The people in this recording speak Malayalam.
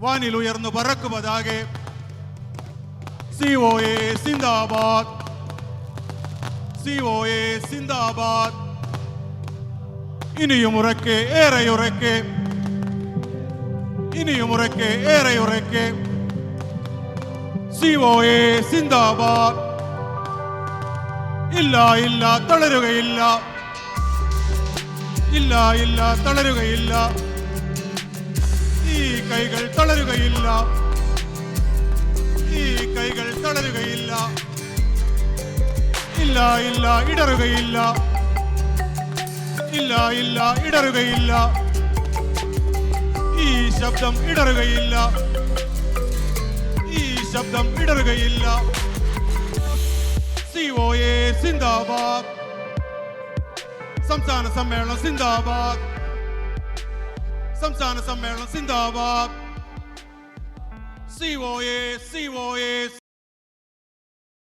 വാനിലുയർന്നു പറക്കുപതാകെ. COA സിന്ദാബാദ്, COA സിന്ദാബാദ്. ഇനിയും ഉറക്കെ ഏറെയുറക്കെ, ഇനിയും ഉറക്കെ ഏറെയുറക്കെ. COA സിന്ദാബാദ്. ഇല്ല ഇല്ല തളരുകയില്ല, ഇല്ല ഇല്ല തളരുകയില്ല. ഈ കൈകൾ തളരുകയില്ല, ഈ കൈകൾ തളരുകയില്ല. ഇല്ല ഇല്ല ഇടറുകയില്ല, ഇല്ല ഇല്ല ഇടറുകയില്ല. ഈ ശബ്ദം ഇടറുകയില്ല, ഈ ശബ്ദം ഇടറുകയില്ല. COA സിന്ദാബാദ്. സംസ്ഥാന സമ്മേളനം സിന്ദാബാദ്, സംസ്ഥാന സമ്മേളനം സിന്ദാബാദ്. COA